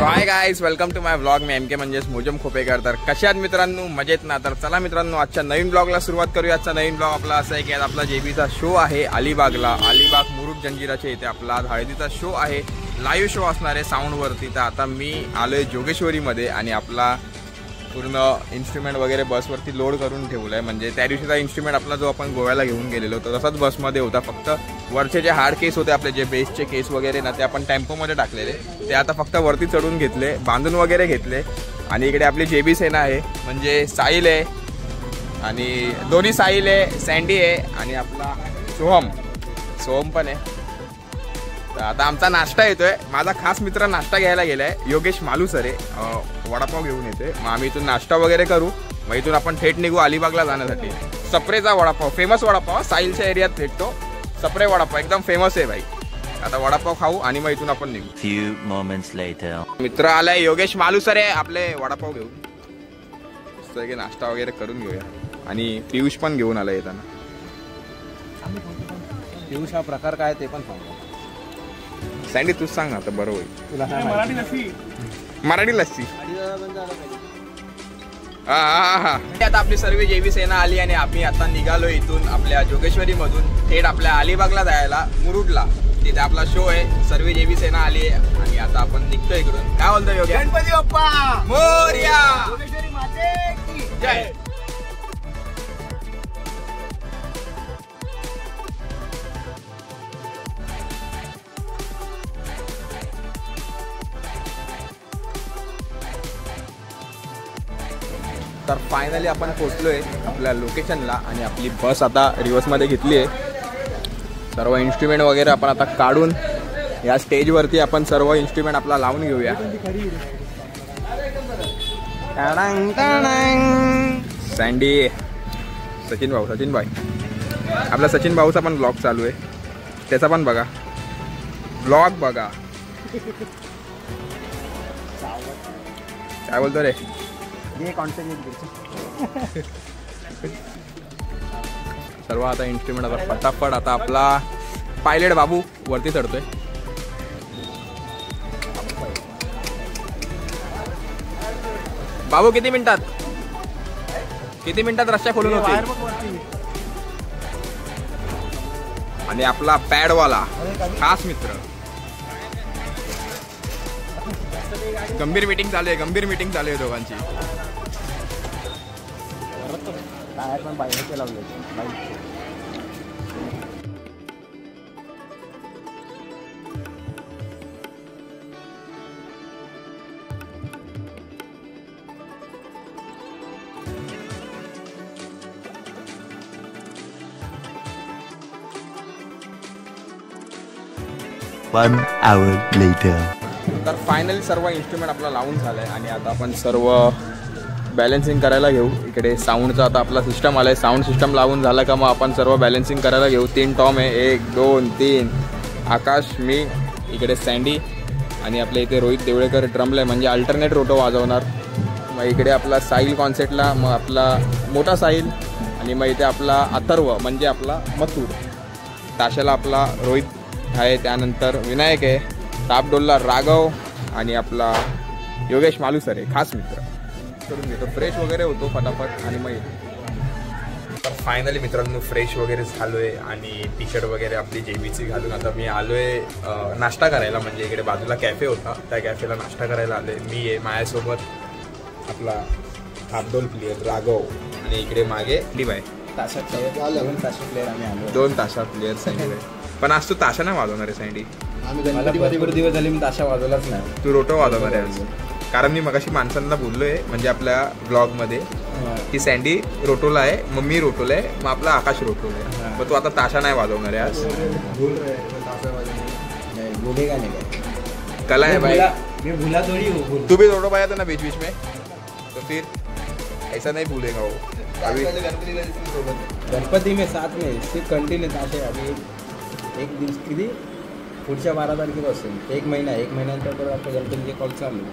High guys, welcome to my vlog. मी MK म्हणजेच मोजम खोपेकर. तर कशा आहात मित्रांनो? मजेत ना? तर चला मित्रांनो, आजच्या नवीन ब्लॉगला सुरुवात करूया. आजचा नवीन ब्लॉग आपला असा आहे की आज आपला JBचा शो आहे अलिबागला. अलिबाग मुरुड जंजिराच्या इथे आपला आज हळदीचा शो आहे. लाईव्ह शो असणार आहे साऊंडवरती. तर आता मी आलोय जोगेश्वरीमध्ये आणि आपला पूर्ण इन्स्ट्रुमेंट वगैरे बसवरती लोड करून ठेवलं आहे. म्हणजे त्या दिवशीचा इन्स्ट्रुमेंट आपला जो आपण गोव्याला घेऊन गेलेलो होतो तसाच बसमध्ये होता. फक्त वरचे जे हार्ड केस होते आपले, जे बेसचे केस वगैरे ना, ते आपण टेम्पोमध्ये टाकलेले. ते आता फक्त वरती चढून घेतले, बांधून वगैरे घेतले. आणि इकडे आपली JB सेना आहे, म्हणजे साहिल आहे आणि दोन्ही साहिल आहे, सँडी आहे आणि आपला सोहम पण आहे. तर आता आमचा नाश्ता येतोय. माझा खास मित्र नाश्ता घ्यायला गेलाय, योगेश मालूसरे. वडापाव घेऊन येते. मग आम्ही इथून नाश्ता वगैरे करू. मग इथून आपण थेट निघू अलिबागला जाण्यासाठी. सप्रेचा वडापाव, फेमस वडापाव, साहिलच्या एरियात भेटतो. सप्रे वडापाव एकदम फेमस आहे भाई. आता वडापाव खाऊ आणि मग इथून आपण निघू. Few moments later. मित्र आलाय योगेश मालूसरे, आपले वडापाव घेऊन. सगळे नाश्ता वगैरे करून घेऊया. आणि पियुष पण घेऊन आला येताना. पियुष हा प्रकार काय ते पण सांगतो. सँडी तूच सांग ना आता, बरं होईल. मराठी लस्सी. हा. आता आपली सर्व JB सेना आली आणि आम्ही आता निघालो इथून आपल्या जोगेश्वरी मधून थेट आपल्या अलिबागला जायला, मुरुडला. तिथे आपला शो आहे. सर्व JB सेना आली आहे आणि आता आपण निघतो इकडून. काय बोलतो योग्य? गणपती बाप्पा मोरया. जोगेश्वरी माते की जय. तर फायनली आपण पोहोचलोय आपल्या लोकेशनला आणि आपली बस आता रिव्हर्समध्ये घेतली आहे. सर्व इन्स्ट्रुमेंट वगैरे आपण आता काढून या स्टेजवरती आपण सर्व इन्स्ट्रुमेंट आपला लावून घेऊया. सँडी, सचिन भाई, आपला सचिन भाऊचा पण ब्लॉग चालू आहे, त्याचा पण बघा, ब्लॉग बघा. काय बोलतो रे? सर्व आता इन्स्ट्रुमेंट आता फटाफट. आता आपला पायलट बाबू वरती चढतोय. बाबू किती मिनिटात रस्ता खोलून होते? आणि आपला पॅडवाला खास मित्र. गंभीर मीटिंग चालू आहे दोघांची. One hour later. तर फायनली सर्व इन्स्ट्रुमेंट आपला लावून झालाय आणि आता आपण सर्व बॅलन्सिंग करायला घेऊ. इकडे साऊंडचा आता आपला सिस्टम आलाय. साऊंड सिस्टम लावून झाला का मग आपण सर्व बॅलन्सिंग करायला घेऊ. 3 टॉम आहे, 1 2 3. आकाश, मी, इकडे सँडी आणि आपल्या इथे रोहित देवळेकर ड्रमला आहे, म्हणजे अल्टरनेट रोटो वाजवणार. मग इकडे आपला साहिल कॉन्सर्टला, मग आपला मोठा साहिल आणि मग इथे आपला अथर्व म्हणजे आपला मथुर. ताशाला आपला रोहित आहे, त्यानंतर विनायक आहे, टापडोलला राघव आणि आपला योगेश मालूसर आहे, खास मित्र. करून घेतो, फ्रेश वगैरे होतो फटाफट आणि मग. तर फायनली मित्रांनो फ्रेश वगैरे झालो आहे आणि टी शर्ट वगैरे आपली JBची घालून आता मी आलो आहे नाश्ता करायला. म्हणजे इकडे बाजूला कॅफे होता, त्या कॅफेला नाश्ता करायला आलो आहे. मी आहे, माझ्यासोबत आपला टापडोल प्लेयर राघव आणि इकडे मागे डिवाय ताशा प्लेयर. 2 ताशा प्लेयर आम्ही आलो. 2 ताशा प्लेयर सँडी आहे. पण आज तू ताशा नाही वाजवणार आहे सँडी? मला भरपूर दिवस झाले मी ताशा वाजवलाच नाही. तू रोटो वाजवणार आहे आज. कारण मी मगाशी माणसांना बोललोय म्हणजे आपल्या ब्लॉगमध्ये की सँडी रोटोला आहे, मग मी रोटोला आहे, मग आपला आकाश रोटोला आहे. मग तू आता ताशा नाही वाजवणार आहे आज? भूलेगा नहीं, कला है भाई. मैं भूला थोड़ी हूँ. तू भी रोटो पाया था ना बीच बीच में, तो फिर ऐसा नहीं भूलेगा वो. अभी गणपती में साथ में सिर्फ कंटिन्यू ताशे. अभी एक दिवस किती पुढच्या 12 तारखेपासून 1 महिन्यानंतर आपल्या गणपतीचे कॉल चालू.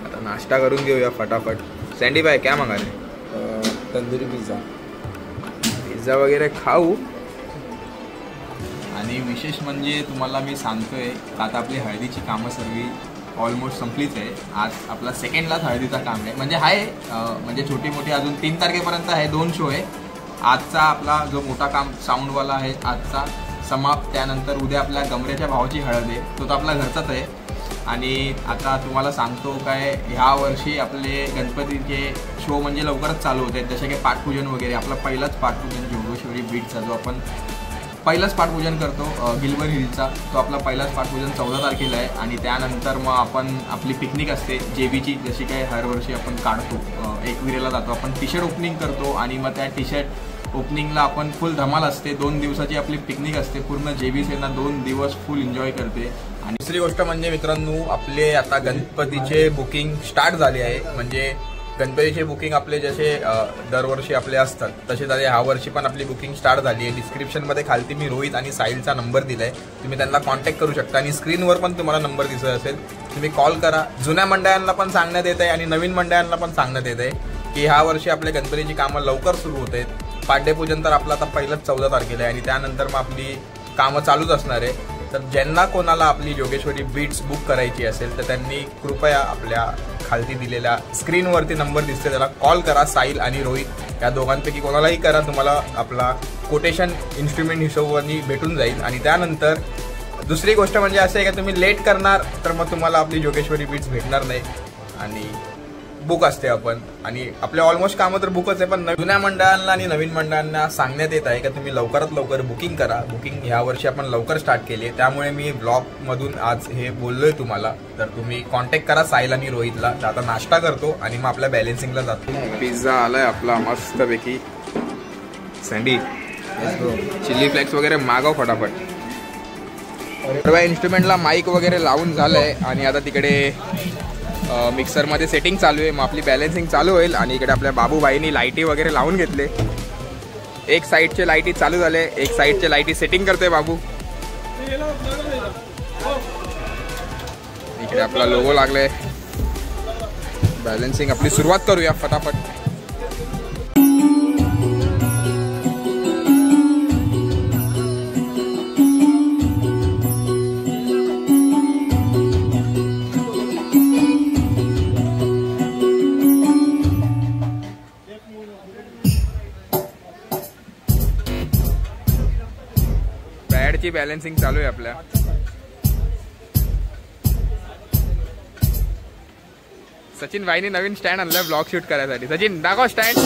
आता नाश्ता करून घेऊया फटाफट. सँडी भाई क्या मागा रे? तंदुरी पिझ्झा वगैरे खाऊ. आणि विशेष म्हणजे तुम्हाला मी सांगतोय आता आपली हळदीची कामं सर्व ऑलमोस्ट संपलीच आहे. आज आपला सेकंडलाच हळदीचा काम आहे, म्हणजे आहे म्हणजे छोटी मोठी अजून 3 तारखेपर्यंत आहे, 2 शो आहे. आजचा आपला जो मोठा काम साऊंडवाला आहे आजचा समाप्त. त्यानंतर उद्या आपल्या गमऱ्याच्या भावाची हळद आहे, तो तर आपला घरचाच आहे. आणि आता तुम्हाला सांगतो काय, ह्या वर्षी आपले गणपतीचे शो म्हणजे लवकरच चालू होत आहेत, जसे की पाठपूजन वगैरे. आपला पहिलाच पाठपूजन जोगेश्वरी बीटचा जो आपण पहिलाच पाठपूजन करतो गिलवर हिलचा, तो आपला पहिलाच पाठपूजन 14 तारखेला आहे. आणि त्यानंतर मग आपण आपली पिकनिक असते जेबीची, जशी काय हर वर्षी आपण काढतो. एकविरेला जातो आपण, टी शर्ट ओपनिंग करतो आणि मग त्या टी शर्ट ओपनिंगला आपण फुल धमाल असते. 2 दिवसाची आपली पिकनिक असते, पूर्ण जेबी सेना 2 दिवस फुल एन्जॉय करते. आणि दुसरी गोष्ट म्हणजे मित्रांनो, आपले आता गणपतीचे बुकिंग स्टार्ट झाले आहे. म्हणजे गणपतीचे बुकिंग आपले जसे दरवर्षी आपले असतात तसे झाले, ह्या वर्षी पण आपली बुकिंग स्टार्ट झाली आहे. डिस्क्रिप्शनमध्ये खालती मी रोहित आणि साहिलचा नंबर दिलाय, तुम्ही त्यांना कॉन्टॅक्ट करू शकता. आणि स्क्रीनवर पण तुम्हाला नंबर दिसत असेल, तुम्ही कॉल करा. जुन्या मंडळांना पण सांगण्यात येत आहे आणि नवीन मंडळांना पण सांगण्यात येत आहे की ह्या वर्षी आपल्या गणपतीची कामं लवकर सुरू होत आहेत. पाड्यपूजन तर आपलं आता पहिलंच 14 तारखेला आहे आणि त्यानंतर मग आपली कामं चालूच असणार आहे. तर ज्यांना कोणाला आपली जोगेश्वरी बीट्स बुक करायची असेल तर त्यांनी कृपया आपल्या खालती दिलेल्या स्क्रीनवरती नंबर दिसते त्याला कॉल करा. साहिल आणि रोहित या दोघांपैकी कोणालाही करा, तुम्हाला आपला कोटेशन इन्स्ट्रुमेंट हिशोबाने भेटून जाईल. आणि त्यानंतर दुसरी गोष्ट म्हणजे असं आहे की तुम्ही लेट करणार तर मग तुम्हाला आपली जोगेश्वरी बीट्स भेटणार नाही आणि बुक असते आपण. आणि आपले ऑलमोस्ट कामं तर बुकच आहे, पण जुन्या मंडळांना आणि नवीन मंडळांना सांगण्यात येत आहे की तुम्ही लवकरात लवकर बुकिंग करा. बुकिंग ह्या वर्षी आपण लवकर स्टार्ट केली आहे, त्यामुळे मी ब्लॉगमधून आज हे बोललोय तुम्हाला. तर तुम्ही कॉन्टॅक्ट करा साहिल आणि रोहितला. आता नाश्ता करतो आणि मग आपल्या बॅलन्सिंगला जातो. पिझ्झा आलाय आपला मस्तपैकी, सँडी चिल्ली फ्लेक्स वगैरे मागव फटाफट. सर्व इन्स्ट्रुमेंटला माईक वगैरे लावून झालंय आणि आता तिकडे मिक्सरमध्ये सेटिंग चालू आहे. मग आपली बॅलन्सिंग चालू होईल. आणि इकडे आपल्या बाबूबाईंनी लाईटी वगैरे लावून घेतले. एक साईडचे लाईटी चालू झाले, एक साईडचे लाईटी सेटिंग करतोय बाबू. इकडे आपला लोगो लागलाय. बॅलन्सिंग आपली सुरुवात करूया फटाफट. बॅडची बॅलन्सिंग चालू आहे आपल्या. सचिन भाईनी नवीन स्टँड आणलाय ब्लॉग शूट करायसाठी. सचिन दाखव स्टँड.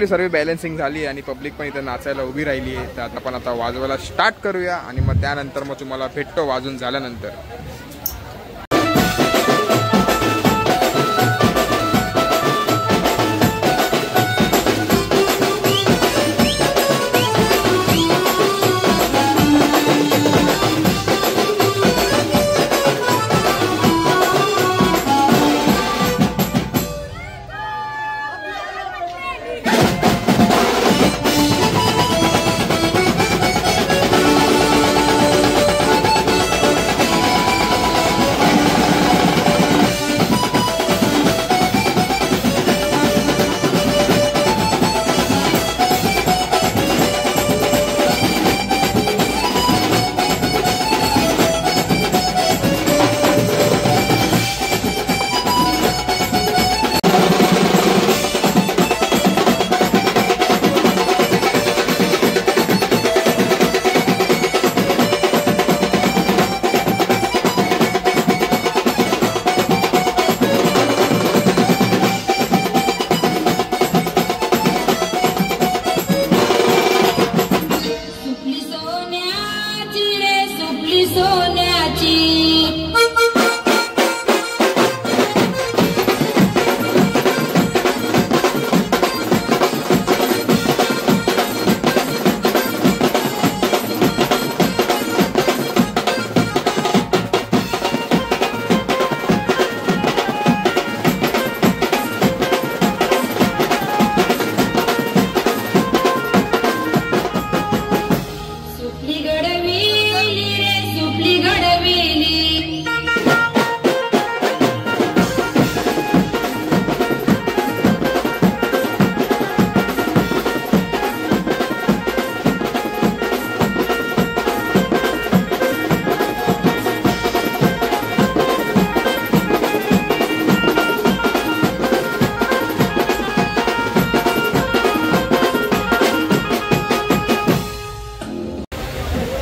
आपली सर्व बॅलन्सिंग झाली आणि पब्लिक पण इथं नाचायला उभी राहिली आहे. तर आता आपण आता वाजवायला स्टार्ट करूया आणि मग त्यानंतर मग तुम्हाला भेटतो वाजून झाल्यानंतर.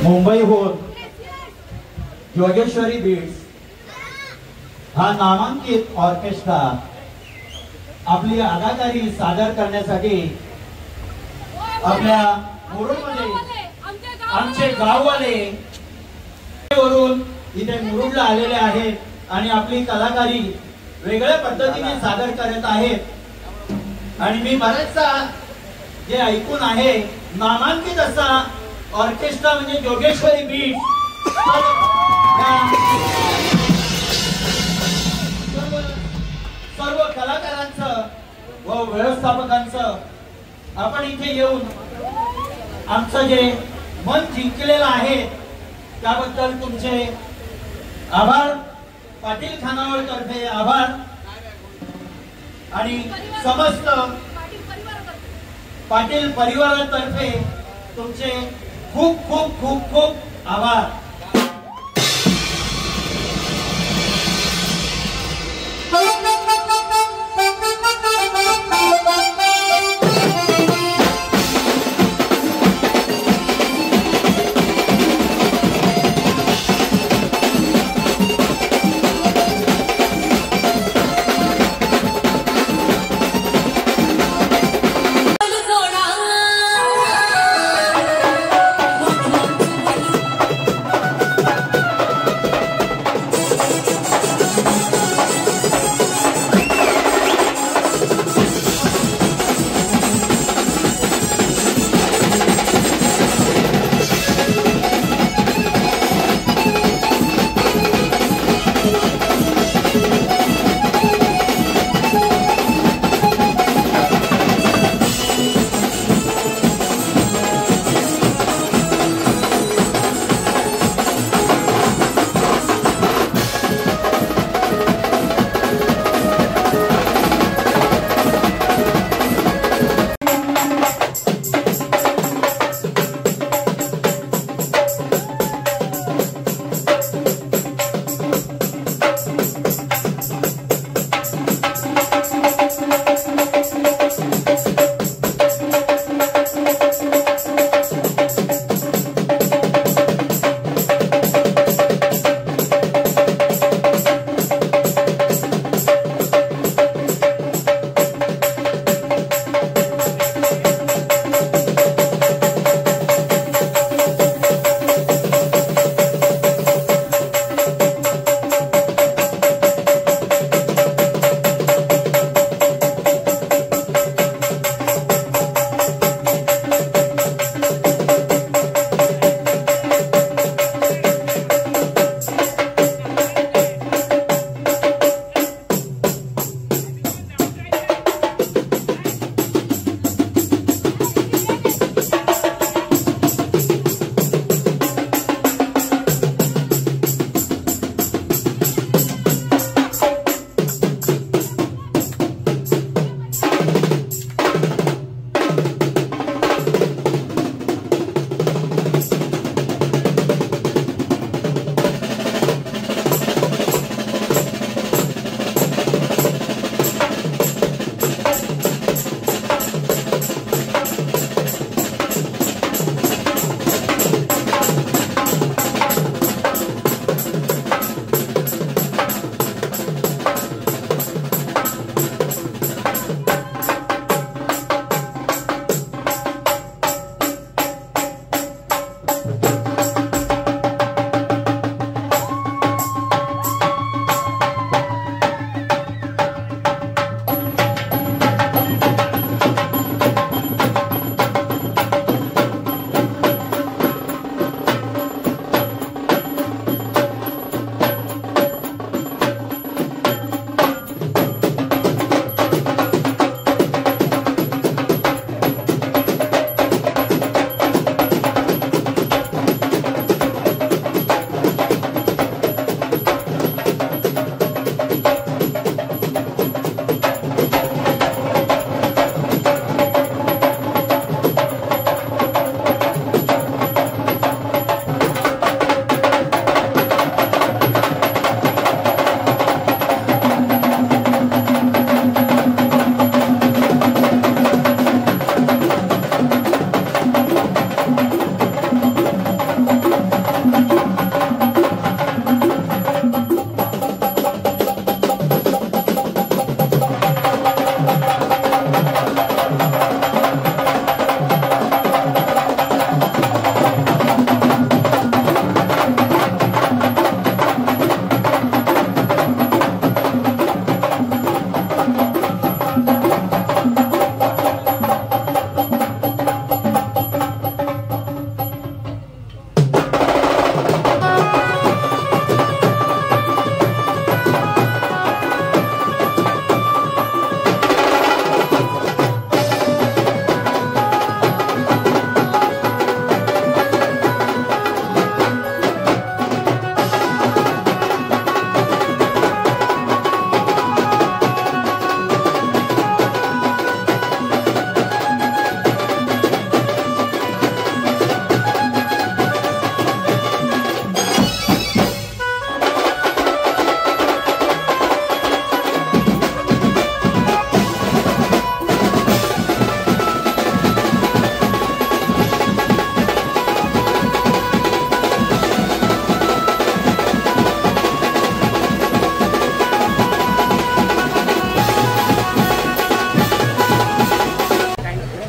मुंबईहून योगेश्वरी बीट्स हा नामांकित ऑर्केस्ट्रा आपली अदाकारी सादर करण्यासाठी आपल्या मुरुडमध्ये आमचे गाववाले वरून इथे मुरुडला आलेले आहेत आणि आपली कलाकारी वेगळ्या पद्धतीने सादर करत आहेत. आणि मी बरेचसा जे ऐकून आहे नामांकित असा ऑर्केस्ट्रा म्हणजे योगेश्वरी बीट. सर्व कलाकारांचं व व्यवस्थापकांचं आपण इथे येऊन आमचं जे मन जिंकलेलं आहे त्याबद्दल तुमचे आभार. पाटील खानावळ तर्फे आभार आणि समस्त पाटील परिवारातर्फे तुमचे खूप खूप खूप खूप आभार.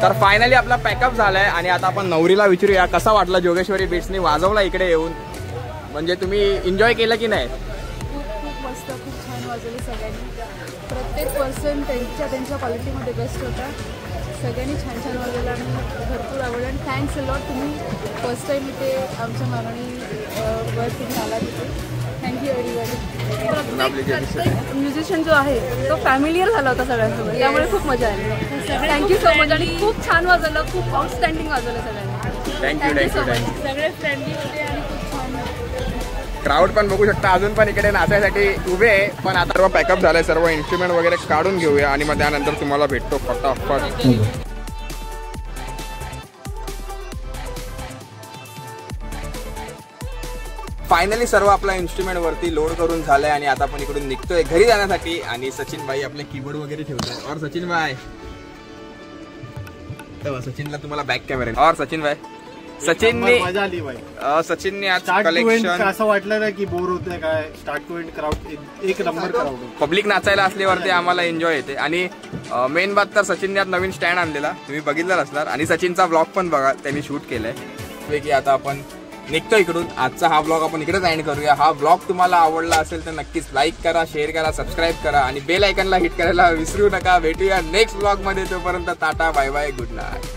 तर फायनली आपला पॅकअप झालाय आणि आता आपण नवरीला विचारूया कसा वाटला जोगेश्वरी बीट्सनी वाजवला इकडे येऊन. म्हणजे तुम्ही एन्जॉय केलं की नाही? खूप मस्त, खूप छान वाजवले सगळ्यांनी. प्रत्येक पर्सन त्यांच्या क्वालिटीमध्ये बेस्ट होता. सगळ्यांनी छान छान वाजवलं आणि भरपूर आवडलं. आणि थँक्स अ लॉट, तुम्ही फर्स्ट टाईम इथे आमच्या मागणी वर तुम्ही आला तिथे. Thank you everybody. प्रत्येक म्युझिशियन जो आहे तो फॅमिलियर झाला होता सगळ्यांसोबत, त्यामुळे खूप मजा आली. Thank you so much. आणि खूप छान वाजवलं, खूप आउटस्टँडिंग वाजवलं सगळ्यांनी. Thank you so much. सगळे फ्रेंडली होते आणि खूप छान. क्राऊड पण बघू शकता अजून पण इकडे नाचायसाठी उभे आहे. पण आता सर्व पॅकअप झालंय, सर्व इन्स्ट्रुमेंट वगैरे काढून घेऊया आणि मग त्यानंतर तुम्हाला भेटतो फटाफट. फायनली सर्व आपला इन्स्ट्रुमेंट वरती लोड करून झालंय आणि आता आपण इकडून निघतोय घरी जाण्यासाठी. आणि सचिन भाई आपले कीबोर्ड वगैरे ठेवतोय. और सचिन भाई, सचिनला तुम्हाला बॅक कॅमेरा. और सचिन भाई, सचिनने मजा आली भाई. सचिनने आज स्टार्ट टू एंड कलेक्शन असं वाटलं ना की बोर होतंय काय. स्टार्ट टू एंड क्राऊड एक नंबर क्राऊड. पब्लिक नाचायला असल्यावरती आम्हाला एन्जॉय येते. आणि मेन बात तर सचिनने आज नवीन स्टँड आणलेला, तुम्ही बघितलं असणार. आणि सचिनचा ब्लॉग पण बघा, त्यांनी शूट केलाय. की आता आपण निघतो इकडून. आजचा हा ब्लॉग आपण इकडेच एंड करूया. हा ब्लॉग तुम्हाला आवडला असेल तर नक्कीच लाईक करा, शेअर करा, सबस्क्राईब करा आणि बेल आयकनला हिट करायला विसरू नका. भेटूया नेक्स्ट ब्लॉग मध्ये. तोपर्यंत tata, bye bye, good night.